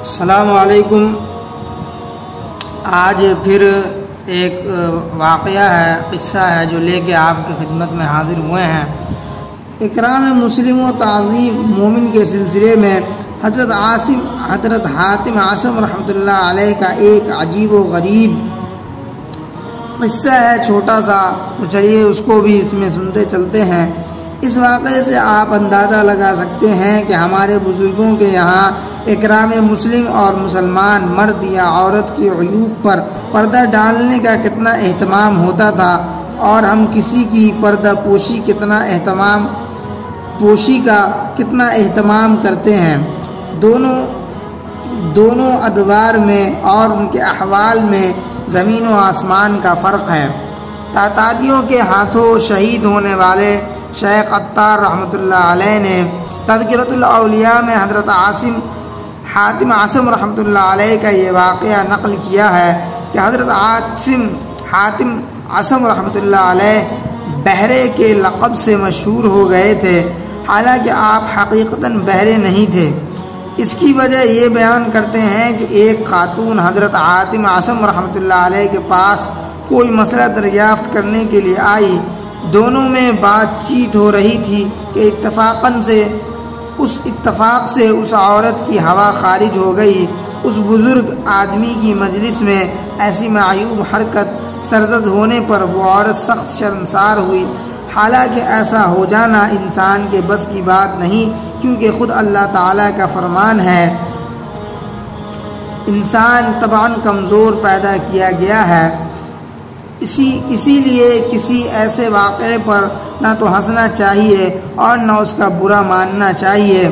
अस्सलामु अलैकुम। आज फिर एक वाक़या है, क़िस्सा है जो लेके आपकी खिदमत में हाज़िर हुए हैं। इकराम मुस्लिम व ताज़ीम मोमिन के सिलसिले में हज़रत हातिम आसम रहमतुल्लाह अलैह का एक अजीब व गरीब क़िस्सा है, छोटा सा। तो चलिए उसको भी इसमें सुनते चलते हैं। इस वाक़े से आप अंदाज़ा लगा सकते हैं कि हमारे बुज़ुर्गों के यहाँ इकराम मुस्लिम और मुसलमान मर्द या औरत की अयूब पर पर्दा डालने का कितना एहतमाम होता था, और हम किसी की पर्दा पोशी का कितना एहतमाम करते हैं। दोनों अदवार में और उनके अहवाल में ज़मीन व आसमान का फ़र्क है। तातारियों के हाथों शहीद होने वाले शेख अत्तार रहमतुल्लाह अलैह ने तज़किरतुल औलिया में हज़रत हातिम आसम रहमतुल्लाह अलैह का ये वाक़या नक़ल किया है कि हज़रत हातिम आसम रहमतुल्लाह अलैह बहरे के लक़ब से मशहूर हो गए थे, हालांकि आप हकीकतन बहरे नहीं थे। इसकी वजह ये बयान करते हैं कि एक खातून हज़रत हातिम आसम रहमतुल्लाह अलैह के पास कोई मसला दरियाफ़्त करने के लिए आई। दोनों में बातचीत हो रही थी कि इत्तफ़ाक़ से उस औरत की हवा खारिज हो गई। उस बुज़ुर्ग आदमी की मजलिस में ऐसी मायूब हरकत सरज़द होने पर वो औरत सख्त शर्मसार हुई। हालांकि ऐसा हो जाना इंसान के बस की बात नहीं, क्योंकि ख़ुद अल्लाह ताला का फरमान है, इंसान तबान कमज़ोर पैदा किया गया है। इसीलिए किसी ऐसे वाक़े पर ना तो हंसना चाहिए और न उसका बुरा मानना चाहिए।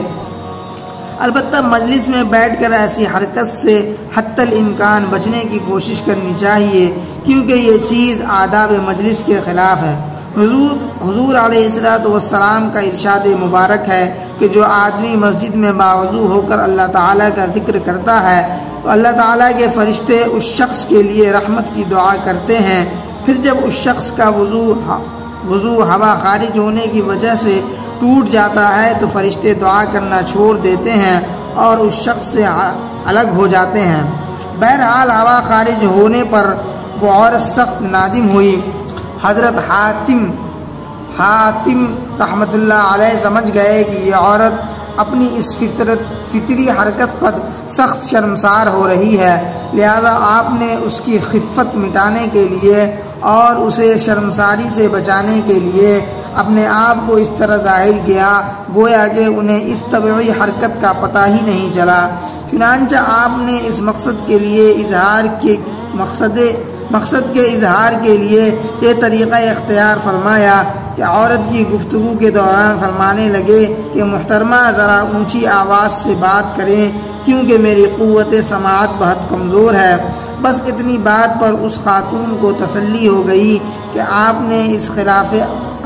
अलबत्ता मजलिस में बैठकर ऐसी हरकत से हत्तल इम्कान बचने की कोशिश करनी चाहिए, क्योंकि ये चीज़ आदाब मजलिस के ख़िलाफ़ है। हुज़ूर अलैहिस्सलातु वस्सलाम का इरशाद मुबारक है कि जो आदमी मस्जिद में बावज़ू होकर अल्लाह ताला का ज़िक्र करता है तो अल्लाह ताला के फ़रिश्ते उस शख्स के लिए रहमत की दुआ करते हैं। फिर जब उस शख्स का वज़ू हवा खारिज होने की वजह से टूट जाता है तो फ़रिश्ते दुआ करना छोड़ देते हैं और उस शख्स से अलग हो जाते हैं। बहरहाल हवा खारिज होने पर वो औरत सख्त नादिम हुई। हज़रत हातिम रहमतुल्लाह अलैह समझ गए कि ये औरत अपनी इस फितरी हरकत पर सख्त शर्मसार हो रही है, लिहाजा आपने उसकी खिफ़्फ़त मिटाने के लिए और उसे शर्मसारी से बचाने के लिए अपने आप को इस तरह ज़ाहिर किया गोया कि उन्हें इस तबई हरकत का पता ही नहीं चला। चुनांचे आपने इस मकसद के इजहार के लिए ये तरीक़ा इख्तियार फरमाया कि औरत की गुफ्तगू के दौरान फरमाने लगे कि मुहतरमा ज़रा ऊंची आवाज़ से बात करें, क्योंकि मेरी क़ुव्वत समाअत बहुत कमज़ोर है। बस इतनी बात पर उस खातून को तसल्ली हो गई कि आपने इस खिलाफ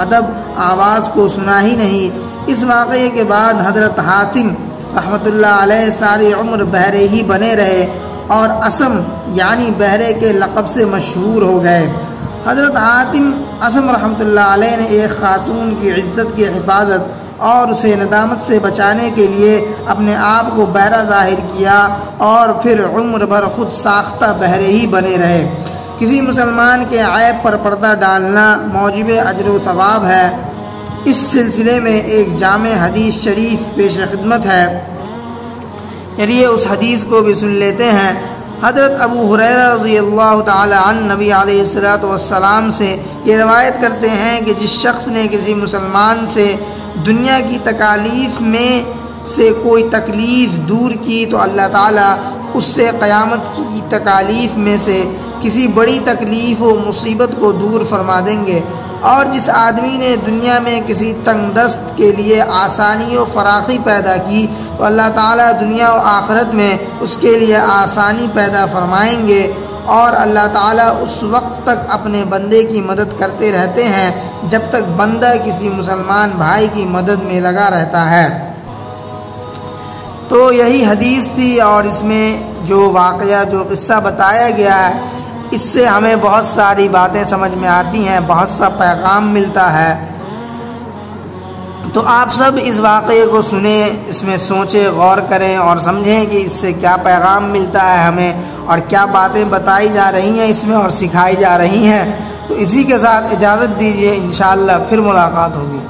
अदब आवाज़ को सुना ही नहीं। इस वाक़े के बाद हज़रत हातिम रहमतुल्लाह अलैह सारी उम्र बहरे ही बने रहे और असम यानी बहरे के लक़ब से मशहूर हो गए। हज़रत हातिम असम रहमतुल्लाह अलैह ने एक खातून की इज़्ज़त की हिफाजत और उसे नदामत से बचाने के लिए अपने आप को बहरा ज़ाहिर किया और फिर उम्र भर ख़ुद साख्ता बहरे ही बने रहे। किसी मुसलमान के ऐब पर पर्दा डालना मौजिब अजर व सवाब है। इस सिलसिले में एक जामे हदीस शरीफ पेश खिदमत है। चलिए उस हदीस को भी सुन लेते हैं। हज़रत अबू हुरैरा रज़ियल्लाहु ताला अन्हु नबी अलैहिस्सलातु वस्सलाम से ये रवायत करते हैं कि जिस शख्स ने किसी मुसलमान से दुनिया की तकालीफ़ में से कोई तकलीफ़ दूर की तो अल्लाह ताला उससे क़यामत की तकालीफ़ में से किसी बड़ी तकलीफ़ व मुसीबत को दूर फरमा देंगे। और जिस आदमी ने दुनिया में किसी तंगदस्त के लिए आसानी व फराखी पैदा की तो अल्लाह ताला दुनिया व आखिरत में उसके लिए आसानी पैदा फरमाएंगे। और अल्लाह ताला उस वक्त तक अपने बंदे की मदद करते रहते हैं जब तक बंदा किसी मुसलमान भाई की मदद में लगा रहता है। तो यही हदीस थी, और इसमें जो वाक़या जो क़िस्सा बताया गया है इससे हमें बहुत सारी बातें समझ में आती हैं, बहुत सा पैगाम मिलता है। तो आप सब इस वाक़े को सुने, इसमें सोचें, गौर करें और समझें कि इससे क्या पैगाम मिलता है हमें और क्या बातें बताई जा रही हैं इसमें और सिखाई जा रही हैं। तो इसी के साथ इजाज़त दीजिए, इंशाअल्लाह फिर मुलाकात होगी।